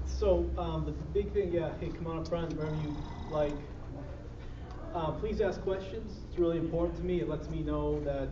So the big thing, yeah, hey, come on up front, wherever you like. Please ask questions. It's really important to me. It lets me know that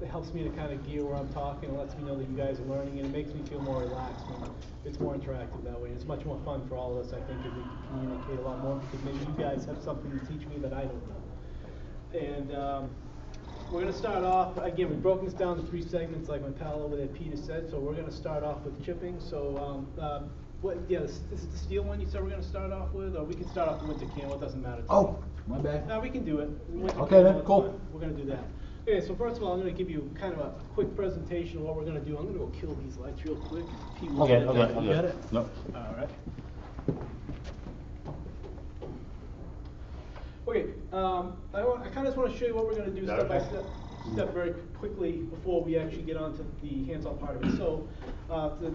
it helps me to kind of gear where I'm talking. It lets me know that you guys are learning, and it makes me feel more relaxed when it's more interactive that way. It's much more fun for all of us, I think, if we can communicate a lot more, because maybe you guys have something to teach me that I don't know. And we're going to start off, again, we've broken this down to 3 segments, like my pal over there, Peter, said. So we're going to start off with chipping. So this is the steel one you said we're going to start off with, or we can start off with winter camo. It doesn't matter. Oh, my bad. No, we can do it. Okay, then, cool. Fine. We're going to do that. Okay, so first of all, I'm going to give you kind of a quick presentation of what we're going to do. I'm going to go kill these lights real quick. Okay. You got it? No. All right. Okay, I kind of just want to show you what we're going to do step by step very quickly before we actually get on to the hands-on part of it. So to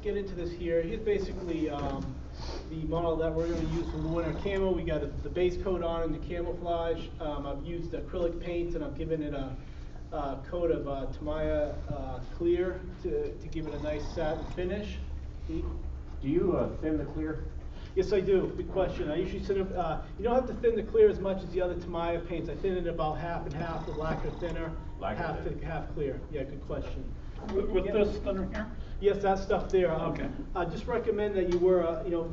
get into this here, here's basically the model that we're going to use for the winter camo. We got the base coat on and the camouflage. I've used acrylic paints, and I've given it a coat of Tamaya clear to give it a nice satin finish. Do you thin the clear? Yes, I do. Good question. I usually thin it. You don't have to thin the clear as much as the other Tamaya paints. I thin it about half and half with lacquer thinner, half clear. Yeah, good question. With this thinner here? Yes, that stuff there. Okay. I just recommend that you wear,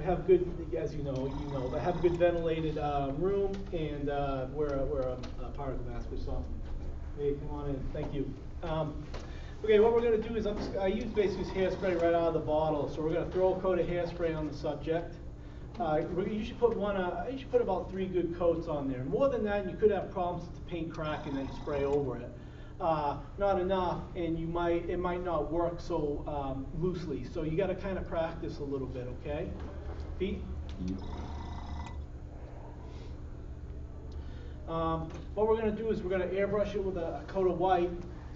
have good, as you know, but have a good ventilated room and wear a particle mask or something. Hey, come on in. Thank you. Okay, what we're going to do is I use basically hairspray right out of the bottle. So we're going to throw a coat of hairspray on the subject. You should put you should put about 3 good coats on there. More than that, you could have problems with the paint cracking and then spray over it. Not enough, and it might not work so loosely. So you got to kind of practice a little bit, okay? Pete? What we're going to do is we're going to airbrush it with a coat of white,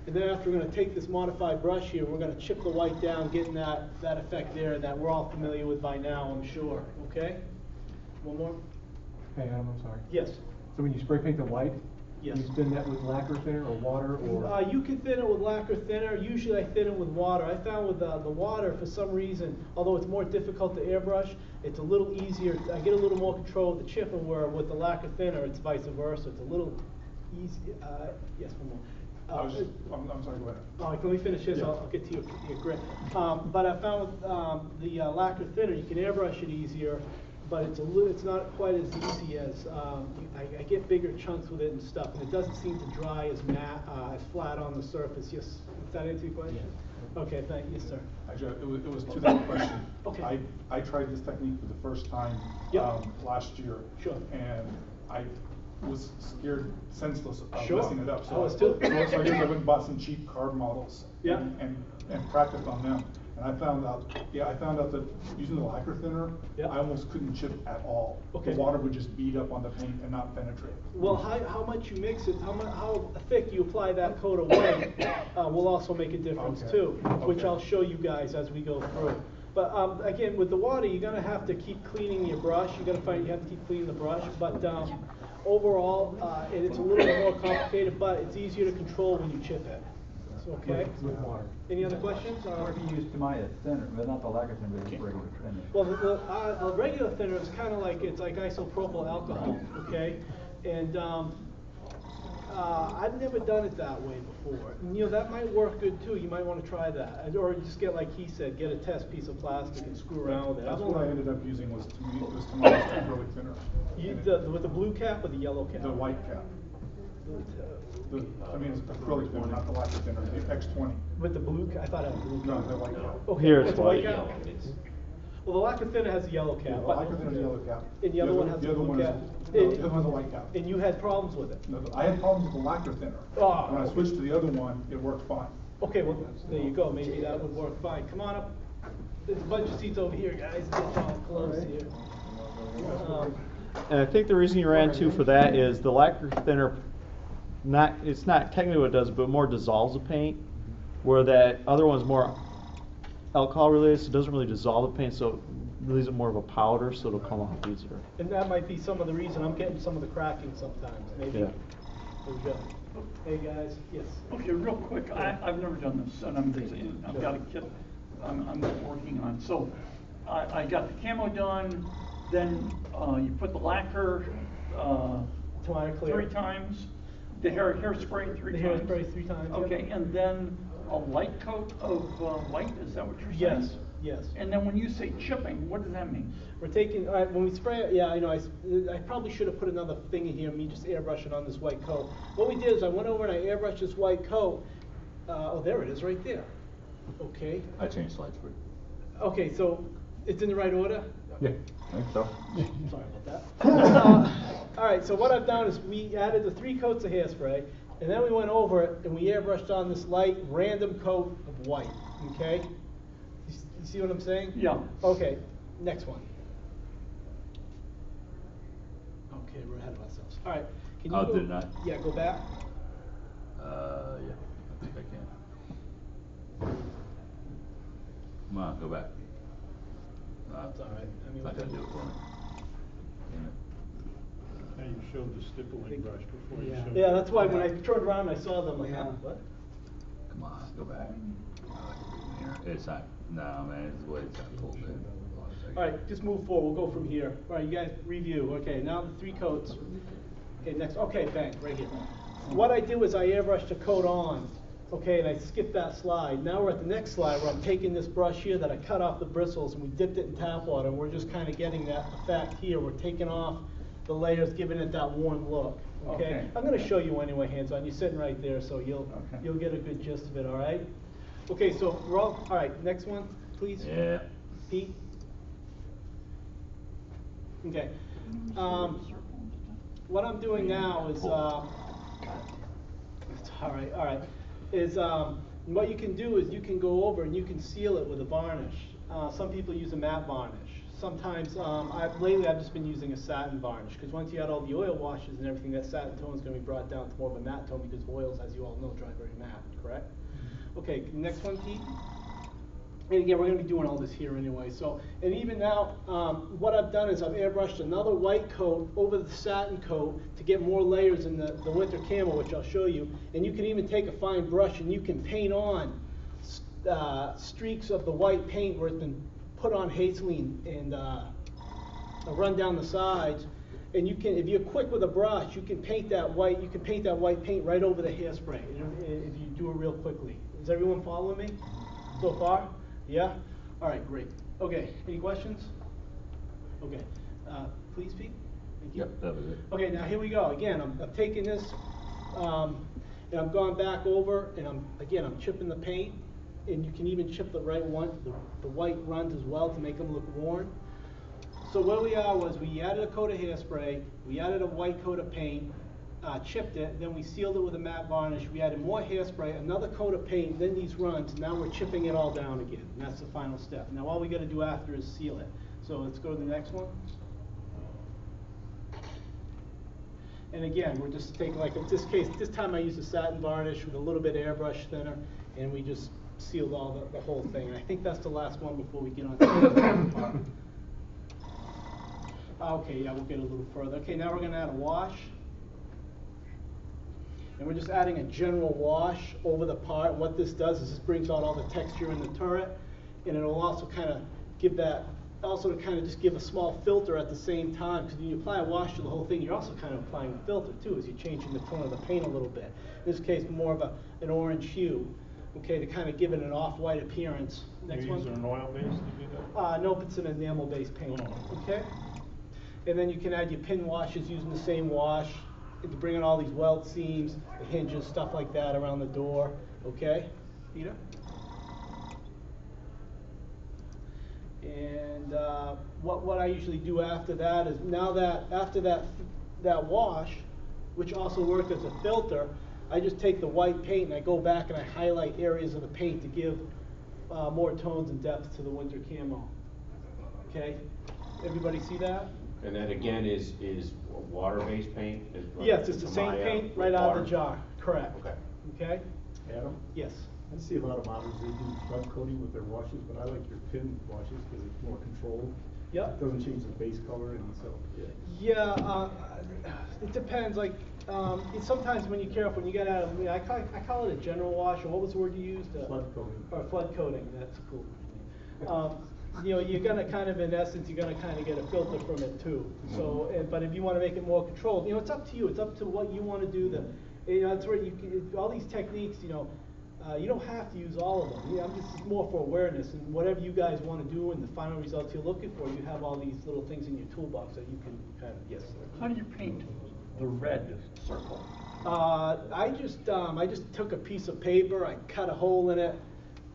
and then after we're going to take this modified brush here, we're going to chip the white down, getting that effect there that we're all familiar with by now, I'm sure. Okay? One more? Hey, Adam, I'm sorry. Yes. So when you spray paint the white, yes. You thin that with lacquer thinner or water, or? You can thin it with lacquer thinner. Usually I thin it with water. I found with the water, for some reason, although it's more difficult to airbrush, it's a little easier. I get a little more control of the chipping, where with the lacquer thinner, it's vice versa. It's a little easy. Yes, one more. I'm sorry, go ahead. All right, let me finish this. Yeah. I'll get to your grit. But I found with the lacquer thinner, you can airbrush it easier, but it's not quite as easy as I get bigger chunks with it and stuff, and it doesn't seem to dry as as flat on the surface. Yes, is that answer your question? Yeah. Okay, thank you, sir. Actually, it was to that question. Okay. I tried this technique for the first time last year. Sure. And I was scared senseless of sure. messing it up. So I went and bought some cheap card models. Yeah. And practiced on them. And I found out that using the lacquer thinner, I almost couldn't chip at all. Okay. The water would just bead up on the paint and not penetrate. Well, how much you mix it, how thick you apply that coat of white will also make a difference too, which I'll show you guys as we go through. But again, with the water, you're gonna have to keep cleaning your brush. You have to keep cleaning the brush. But overall, it's a little bit more complicated, but it's easier to control when you chip it. Okay. With water. Any other questions? Or if you use Tamaya thinner, but not the lacquer thinner, but regular thinner. Well, the regular thinner is kind of like isopropyl alcohol, okay? And I've never done it that way before. And, that might work good too. You might want to try that, or just get, like he said, get a test piece of plastic and screw around with it. That's what I ended up using was Tamaya's acrylic thinner. With the blue cap or the yellow cap? The white cap. It's acrylic thinner, not the lacquer thinner, the X20. With the blue cap? I thought it had blue cap. No, the white cap. Okay, here's with the white cap? Well, the lacquer thinner has a yellow cap. Yeah, the lacquer thinner has a yellow cap. And the other one has a blue cap? The other one has a white cap. And you had problems with it? No, I had problems with the lacquer thinner. When I switched to the other one, it worked fine. Okay, well, there you go. Maybe that would work fine. Come on up. There's a bunch of seats over here, guys. Get all close here. And I think the reason you ran to for that is the lacquer thinner, it's not technically what it does, but more dissolves the paint, where that other one's more alcohol related, so it doesn't really dissolve the paint, so it leaves it more of a powder, so it'll come off easier. And that might be some of the reason I'm getting some of the cracking sometimes. Maybe. Yeah. There we go. Hey guys, yes. Okay, real quick, I've never done this, and I'm busy. I've got a kid I'm working on. So I got the camo done, then, you put the lacquer, Toner clear. 3 times, the hairspray 3 The times. hairspray 3 times, yep. Okay, and then a light coat of, white, is that what you're saying? Yes, yes. And then when you say chipping, what does that mean? We're taking, all right, when we spray it, yeah, I know, I probably should have put another thing in here, me just airbrushing on this white coat. What we did is I went over and I airbrushed this white coat. Oh, there it is, right there. Okay. I changed slides for you. Okay, so it's in the right order? Yeah. I think so. Sorry about that. All right, so what I've done is we added the 3 coats of hairspray, and then we went over it and we airbrushed on this light random coat of white, okay? You see what I'm saying? Yeah. Okay, next one. Okay, we're ahead of ourselves. All right. Can you Oh, go, didn't I? Yeah, go back. Yeah, I think I can. Come on, go back. That's all right. I mean, Not gonna do it for me. Damn it. Now you showed the stippling brush before you showed. Yeah, that's why when I turned around, I saw them like, Yeah. what? Come on, go back. I like it being here. It's not, no, man, it's the way it's got pulled in. All right, just move forward. We'll go from here. All right, you guys review. Okay, now the 3 coats. Okay, next. Okay, bang, right here. What I do is I airbrushed a coat on. Okay, and I skipped that slide. Now we're at the next slide where I'm taking this brush here that I cut off the bristles and we dipped it in tap water. And we're just kind of getting that effect here. We're taking off the layers, giving it that worn look. Okay. Okay. I'm going to show you anyway, hands-on. You're sitting right there, so you'll get a good gist of it. All right. Okay, so we're all right. Next one, please. Yeah. Pete. Okay. What I'm doing now is, all right, is what you can do is you can go over and you can seal it with a varnish. Some people use a matte varnish. Sometimes, lately I've just been using a satin varnish because once you add all the oil washes and everything, that satin tone is going to be brought down to more of a matte tone because oils, as you all know, dry very matte, correct? Okay, next one, Pete. And again, we're going to be doing all this here anyway. So, and even now, what I've done is I've airbrushed another white coat over the satin coat to get more layers in the winter camo, which I'll show you. And you can even take a fine brush and you can paint on streaks of the white paint where it's been put on Hazeline and run down the sides. And you can, if you're quick with a brush, you can paint that white. You can paint that white paint right over the hairspray if you do it real quickly. Is everyone following me so far? Yeah? All right, great. Okay, any questions? Okay, please, Pete. Thank you. Yep, that was it. Okay, now here we go. Again, I'm taking this, and I'm going back over, and I'm chipping the paint, and you can even chip the right one, the white runs as well to make them look worn. So where we are was we added a coat of hairspray, we added a white coat of paint, chipped it, then we sealed it with a matte varnish, we added more hairspray, another coat of paint, then these runs, and now we're chipping it all down again, and that's the final step. Now all we got to do after is seal it. So let's go to the next one. And again, we're just taking, like in this case, this time I used a satin varnish with a little bit of airbrush thinner, and we just sealed all the whole thing. And I think that's the last one before we get on to the next part. Okay, yeah, we'll get a little further. Okay, now we're going to add a wash. And we're just adding a general wash over the part. What this does is this brings out all the texture in the turret, and it'll also kind of give that, also to kind of just give a small filter at the same time, because when you apply a wash to the whole thing, you're also kind of applying a filter too, as you're changing the tone of the paint a little bit. In this case, more of an orange hue, okay, to kind of give it an off-white appearance. Next one. You're using an oil base to do that? Nope, it's an enamel-based paint, okay? And then you can add your pin washes using the same wash, to bring in all these weld seams, the hinges, stuff like that around the door, okay? Peter? And what I usually do after that is, now that, after that wash, which also worked as a filter, I just take the white paint and I go back and I highlight areas of the paint to give more tones and depth to the winter camo, okay? Everybody see that? And that again is water-based paint? Yes, it's the same paint right out of the jar, correct. Okay. Okay? Adam? Yes. I see a lot of models, they do flood coating with their washes, but I like your pin washes because it's more controlled. Yep. It doesn't change the base color, and so, yeah. Yeah, it depends, like, sometimes when you're careful, when you get out of, I call it a general wash, or what was the word you used? Flood coating. Or flood coating, that's cool. you know, you're gonna kind of, in essence, you're gonna kind of get a filter from it too. So, but if you wanna make it more controlled, you know, it's up to you, it's up to what you wanna do. You know, that's where you can, all these techniques, you know, you don't have to use all of them. Yeah, I'm just more for awareness, and whatever you guys wanna do and the final results you're looking for, you have all these little things in your toolbox that you can kind of, yes, sir. How do you paint the red circle? I just took a piece of paper, I cut a hole in it,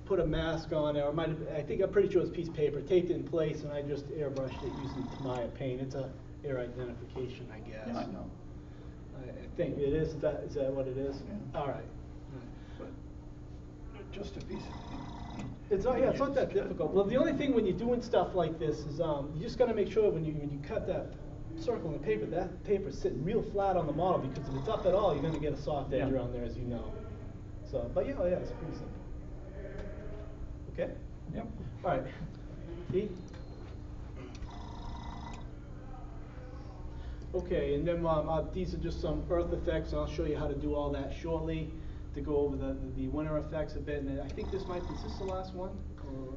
put a mask on it, or I'm pretty sure it's a piece of paper, taped it in place, and I just airbrushed it using Maya paint. It's a air identification, I guess. Yeah, I know. I think it is. Is that what it is? Yeah. All right. But just a piece of paint. It's not that difficult. Well, the only thing when you're doing stuff like this is you just got to make sure when you cut that circle in the paper, that paper's sitting real flat on the model, because if it's up at all, you're going to get a soft edge around there, as you know. So, but yeah, it's pretty simple. Okay? Yep. All right. Pete? Okay, and then these are just some earth effects, and I'll show you how to do all that shortly, to go over the winter effects a bit. And I think is this the last one? Or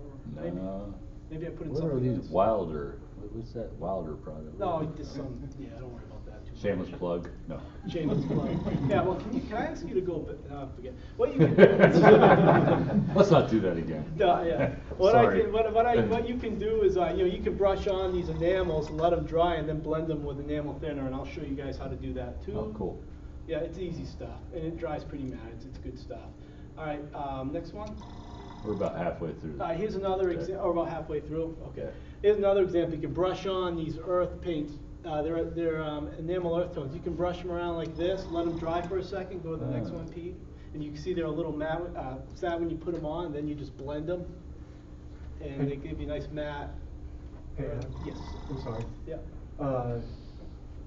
maybe I put in What something are these else. Wilder? What's that Wilder product? No, just some, yeah, don't worry about that too much. Shameless plug? No. Shameless plug. Yeah, well, can I ask you to go, forget, what you can do. Let's not do that again. No, yeah. Sorry. What you can do is, you know, you can brush on these enamels and let them dry, and then blend them with enamel thinner, and I'll show you guys how to do that too. Oh, cool. Yeah, it's easy stuff, and it dries pretty matte. It's good stuff. All right, next one. We're about halfway through. Here's another example, or about halfway through. Okay. Here's another example. You can brush on these earth paints. They're enamel earth tones. You can brush them around like this, let them dry for a second. Go to the next one, Pete. And you can see they're a little matte, sad when you put them on. And then you just blend them, and they give you a nice matte. Hey, Adam? Yes. I'm sorry. Yeah.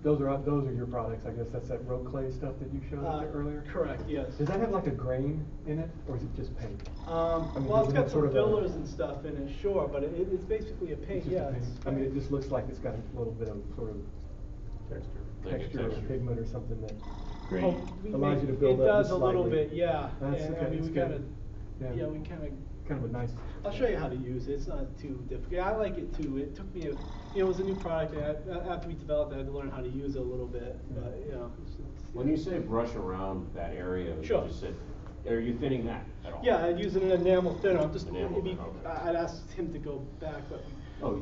Those are your products, I guess. That's that road clay stuff that you showed us earlier? Correct, yes. Does that have like a grain in it, or is it just paint? Well, it's got some fillers and stuff in it, sure, but it's basically a paint, It's just yeah. a paint. I mean, it just looks like it's got a little bit of sort of texture or pigment or something that Green. allows you to build it up does just a little slightly. bit, yeah. That's And, okay, I mean, that's we good. kind of, we kind of a nice. I'll show you how to use it. It's not too difficult. Yeah, I like it too. It took me it was a new product, and after we developed it, I had to learn how to use it a little bit. But you know, When you say brush around that area, Sure. you just said, are you thinning that at all? yeah, I'd use an enamel thinner. I'm just Enamel maybe thinner, okay. I'd ask him to go back, but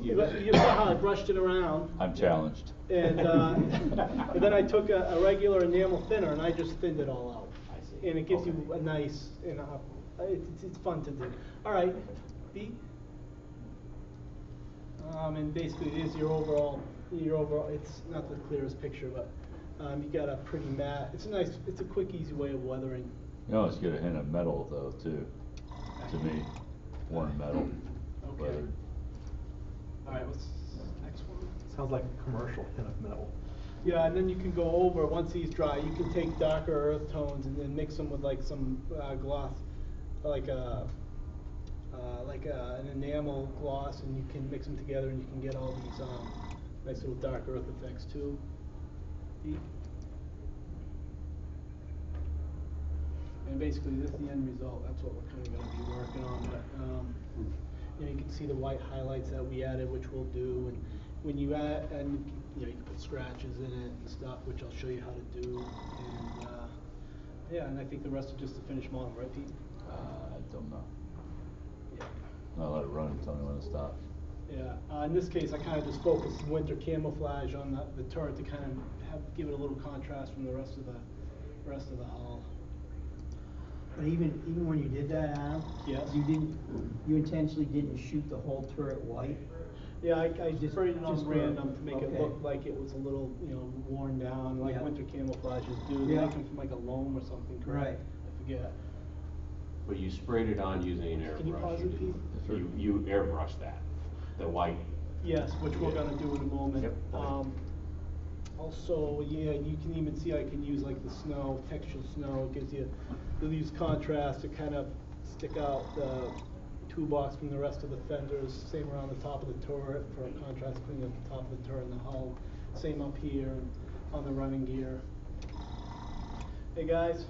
you you saw how I brushed it around. I'm challenged. And, and then I took a regular enamel thinner and I just thinned it all out. I see. And it gives Okay. you a nice, it's fun to do. All right, B. And basically it is your overall, it's not the clearest picture, but you got a pretty matte, it's a quick, easy way of weathering. You always get a hint of metal though too, to me. Worn metal. Okay. Weathered. All right, what's next one? Sounds like a commercial kind of metal. Yeah, and then you can go over, once these dry, you can take darker earth tones and then mix them with like some gloss, like an enamel gloss, and you can mix them together and you can get all these nice little dark earth effects too. And basically this is the end result. That's what we're kind of going to be working on. But you know, you can see the white highlights that we added, which we'll do, and when you add, and you know, you can put scratches in it and stuff, which I'll show you how to do. And yeah, and I think the rest is just the finished model, right, Pete? I don't know. Yeah. I'll let it run and tell me when to stop. Yeah. In this case, I kind of just focused winter camouflage on the turret to kind of give it a little contrast from the rest of the hull. But even when you did that, Adam, Yes. you intentionally didn't shoot the whole turret white? Yeah, I just sprayed it on just random to make it okay. look like it was a little, you know, worn down, like Yeah. winter camouflages do. They Yeah. make them from like a loam or something, correct? Right. I forget. But you sprayed it on using an airbrush. Can you pause it, Pete? You airbrushed that, the white. Yes, which we're gonna do in a moment. Yep. Also, yeah, you can even see I can use like the snow, textured snow. It gives you, they'll use contrast to kind of stick out the toolbox from the rest of the fenders. Same around the top of the turret for contrast, cleaning up the top of the turret and the hull. Same up here and on the running gear. Hey guys.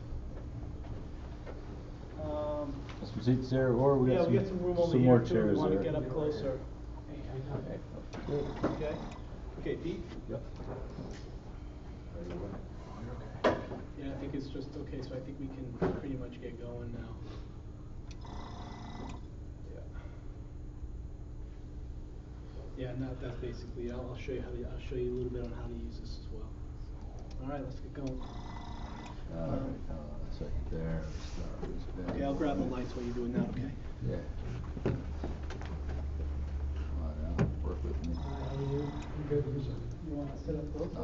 Some seats there, or we got Yeah, we got some room over some here more too. chairs We want to there. get up closer. Okay? Okay, Pete? Yep. Yeah, I think it's just, okay, so I think we can pretty much get going now. Yeah, and that's basically, I'll show you I'll show you a little bit on how to use this as well. All right, let's get going. Alright, hold on a second there. Let's start this bit. Okay, I'll grab the lights while you're doing that, okay? Yeah. Come on now, work with me. You wanna set up both?